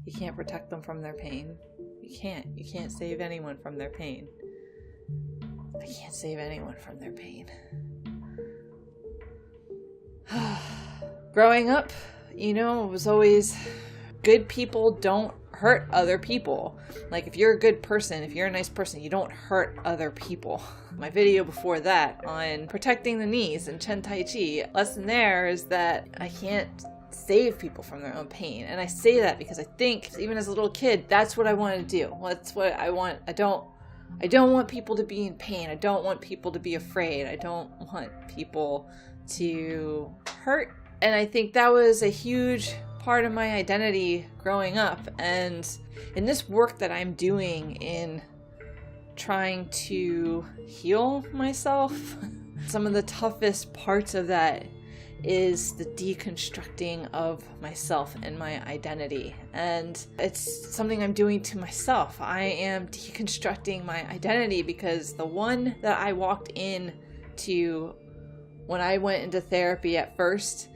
You can't protect them from their pain. You can't save anyone from their pain. I can't save anyone from their pain. Growing up, it was always good people don't hurt other people. Like, if you're a good person, if you're a nice person, you don't hurt other people. My video before that on protecting the knees and Chen Tai Chi, lesson there is that I can't save people from their own pain. And I say that because I think, even as a little kid, that's what I wanted to do. That's what I want. I don't want people to be in pain. I don't want people to be afraid. I don't want people to hurt. And I think that was a huge part of my identity growing up. And in this work that I'm doing in trying to heal myself, some of the toughest parts of that is the deconstructing of myself and my identity. And it's something I'm doing to myself. I am deconstructing my identity because the one that I walked in to when I went into therapy at first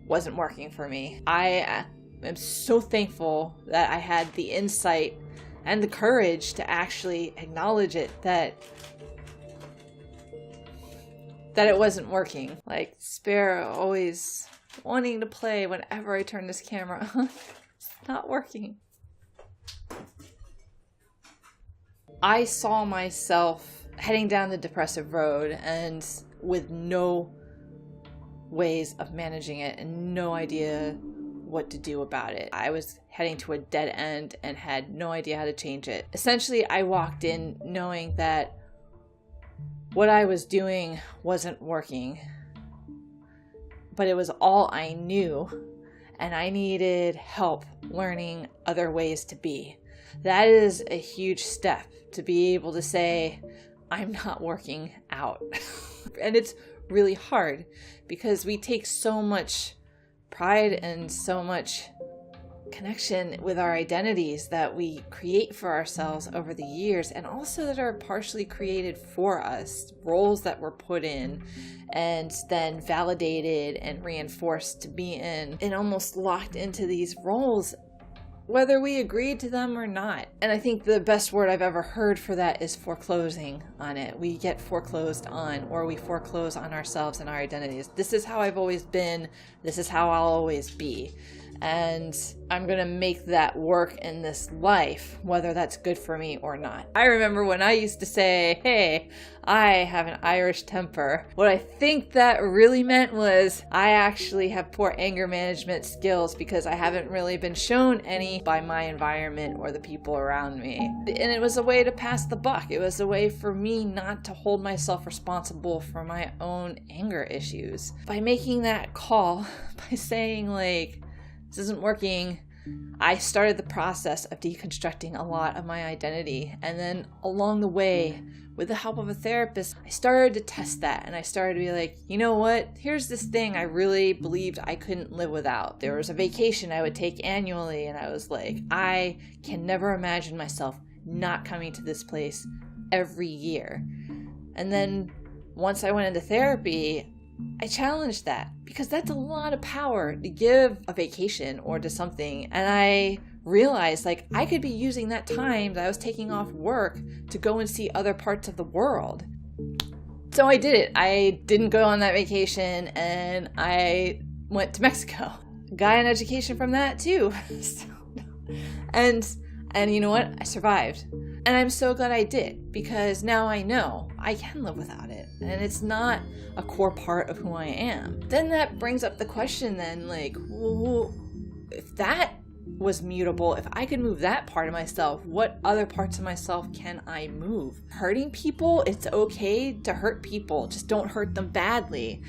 wasn't working for me. I am so thankful that I had the insight and the courage to actually acknowledge it, that it wasn't working. Like Sparrow always wanting to play whenever I turn this camera on. It's not working. I saw myself heading down the depressive road and with no ways of managing it and no idea what to do about it. I was heading to a dead end and had no idea how to change it. Essentially, I walked in knowing that what I was doing wasn't working, but it was all I knew, and I needed help learning other ways to be. That is a huge step, to be able to say, I'm not working out. And it's really hard because we take so much pride and so much connection with our identities that we create for ourselves over the years, and also that are partially created for us, roles that were put in and then validated and reinforced to be in, and almost locked into these roles whether we agreed to them or not. And I think the best word I've ever heard for that is foreclosing on it. We get foreclosed on, or we foreclose on ourselves and our identities. This is how I've always been. This is how I'll always be. And I'm going to make that work in this life, whether that's good for me or not. I remember when I used to say, hey, I have an Irish temper. What I think that really meant was I actually have poor anger management skills because I haven't really been shown any by my environment or the people around me. And it was a way to pass the buck. It was a way for me not to hold myself responsible for my own anger issues. By making that call, by saying like, this isn't working, I started the process of deconstructing a lot of my identity. And then along the way, with the help of a therapist, I started to test that. And I started to be like, you know what? Here's this thing I really believed I couldn't live without. There was a vacation I would take annually. And I was like, I can never imagine myself not coming to this place every year. And then once I went into therapy, I challenged that, because that's a lot of power to give a vacation or to something. And I realized like I could be using that time that I was taking off work to go and see other parts of the world. So I did it. I didn't go on that vacation and I went to Mexico. Got an education from that too. And you know what? I survived. And I'm so glad I did, because now I know I can live without it. And it's not a core part of who I am. Then that brings up the question then, like, well, if that was mutable, if I could move that part of myself, what other parts of myself can I move? Hurting people, it's okay to hurt people. Just don't hurt them badly.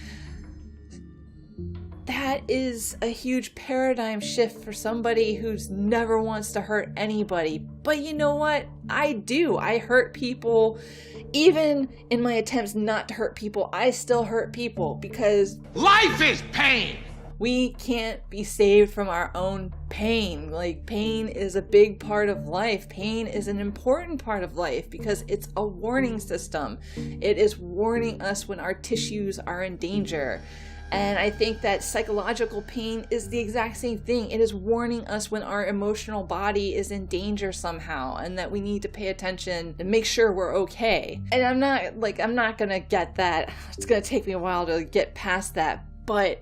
That is a huge paradigm shift for somebody who's never wants to hurt anybody. But you know what? I do. I hurt people. Even in my attempts not to hurt people, I still hurt people, because life is pain. We can't be saved from our own pain. Like, pain is a big part of life. Pain is an important part of life because it's a warning system. It is warning us when our tissues are in danger. And I think that psychological pain is the exact same thing. It is warning us when our emotional body is in danger somehow, and that we need to pay attention and make sure we're okay. And I'm not gonna get that. It's gonna take me a while to get past that. But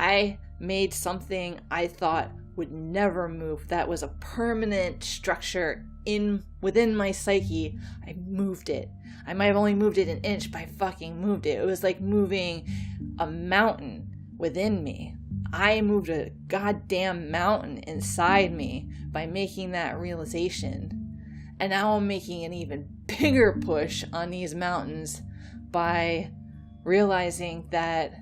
I made something I thought would never move, that was a permanent structure within my psyche. I moved it. I might have only moved it an inch, but I fucking moved it. It was like moving a mountain within me. I moved a goddamn mountain inside me by making that realization. And now I'm making an even bigger push on these mountains by realizing that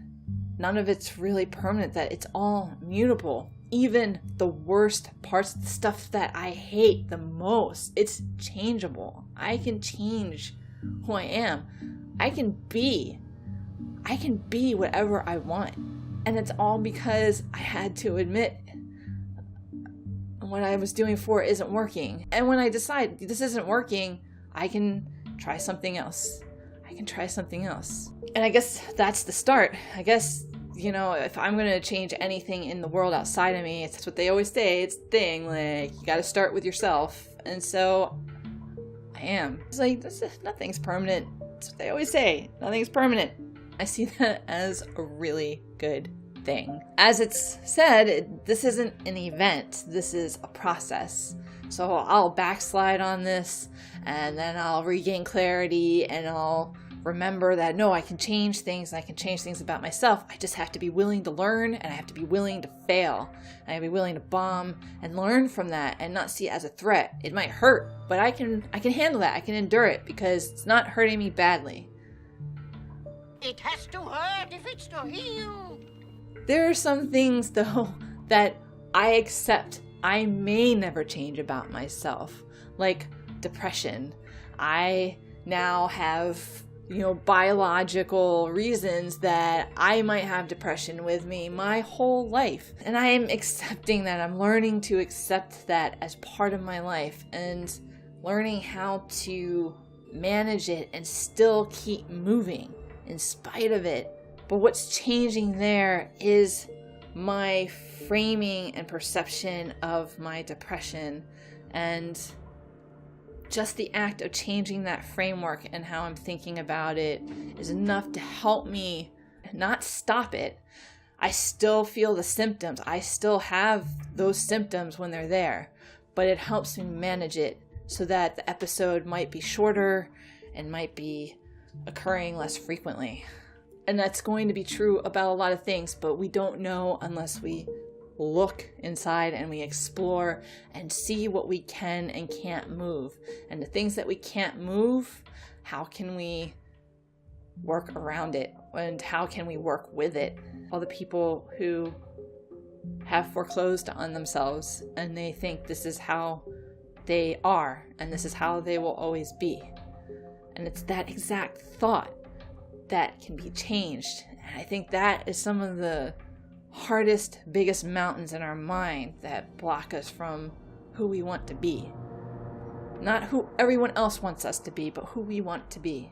none of it's really permanent, that it's all mutable. Even the worst parts, the stuff that I hate the most, it's changeable. I can change who I am. I can be whatever I want. And it's all because I had to admit what I was doing for isn't working. And when I decide this isn't working, I can try something else. And I guess that's the start. I guess, if I'm going to change anything in the world outside of me, it's what they always say. It's the thing, like, you got to start with yourself. And so I am. It's like, nothing's permanent. That's what they always say. Nothing's permanent. I see that as a really good thing. As it's said, this isn't an event. This is a process. So I'll backslide on this, and then I'll regain clarity, and I'll remember that, no, I can change things, and I can change things about myself. I just have to be willing to learn, and I have to be willing to fail. I have to be willing to bomb and learn from that and not see it as a threat. It might hurt, but I can handle that. I can endure it because it's not hurting me badly. It has to hurt if it's to heal. There are some things, though, that I accept I may never change about myself, like depression. I now have biological reasons that I might have depression with me my whole life. And I am accepting that. I'm learning to accept that as part of my life and learning how to manage it and still keep moving in spite of it. But what's changing there is my framing and perception of my depression, and just the act of changing that framework and how I'm thinking about it is enough to help me not stop it. I still feel the symptoms. I still have those symptoms when they're there, but it helps me manage it so that the episode might be shorter and might be occurring less frequently. And that's going to be true about a lot of things, but we don't know unless we look inside and we explore and see what we can and can't move. And the things that we can't move, how can we work around it? And how can we work with it? All the people who have foreclosed on themselves and they think this is how they are and this is how they will always be. And it's that exact thought that can be changed. And I think that is some of the hardest, biggest mountains in our mind that block us from who we want to be. Not who everyone else wants us to be, but who we want to be.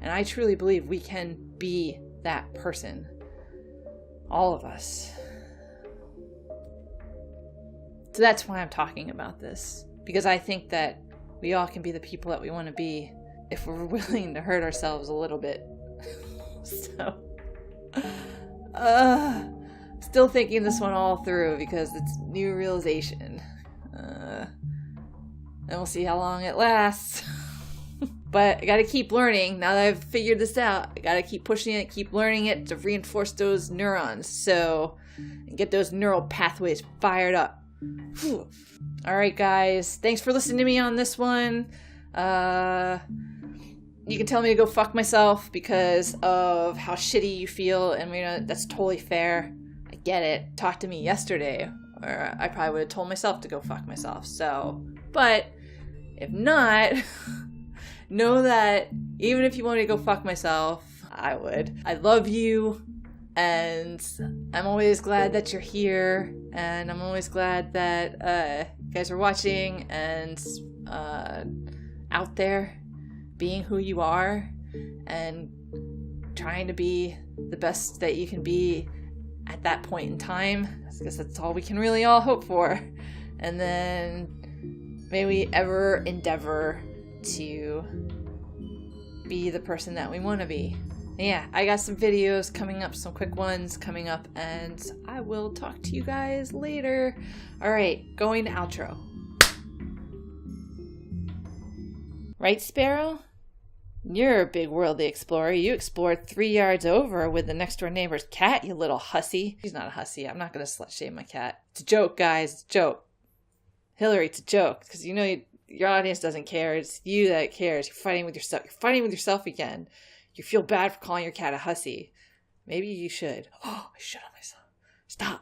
And I truly believe we can be that person. All of us. So that's why I'm talking about this. Because I think that we all can be the people that we want to be if we're willing to hurt ourselves a little bit. So, still thinking this one all through because it's new realization. And we'll see how long it lasts. But I gotta keep learning. Now that I've figured this out, I gotta keep pushing it, keep learning it to reinforce those neurons. So, and get those neural pathways fired up. Whew. All right, guys. Thanks for listening to me on this one. You can tell me to go fuck myself because of how shitty you feel, and that's totally fair. I get it. Talk to me yesterday, or I probably would have told myself to go fuck myself. So, but if not, know that even if you want me to go fuck myself, I would. I love you, and I'm always glad that you're here, and I'm always glad that you guys are watching and out there being who you are and trying to be the best that you can be at that point in time. I guess that's all we can really all hope for. And then may we ever endeavor to be the person that we want to be. And yeah, I got some videos coming up, some quick ones coming up, and I will talk to you guys later. Alright, going to outro. Right, Sparrow? You're a big worldly explorer. You explored 3 yards over with the next door neighbor's cat, you little hussy. She's not a hussy. I'm not going to slut shame my cat. It's a joke, guys. It's a joke. Hillary, it's a joke. Because you know your audience doesn't care. It's you that cares. You're fighting with yourself. You're fighting with yourself again. You feel bad for calling your cat a hussy. Maybe you should. Oh, I shit on myself. Stop.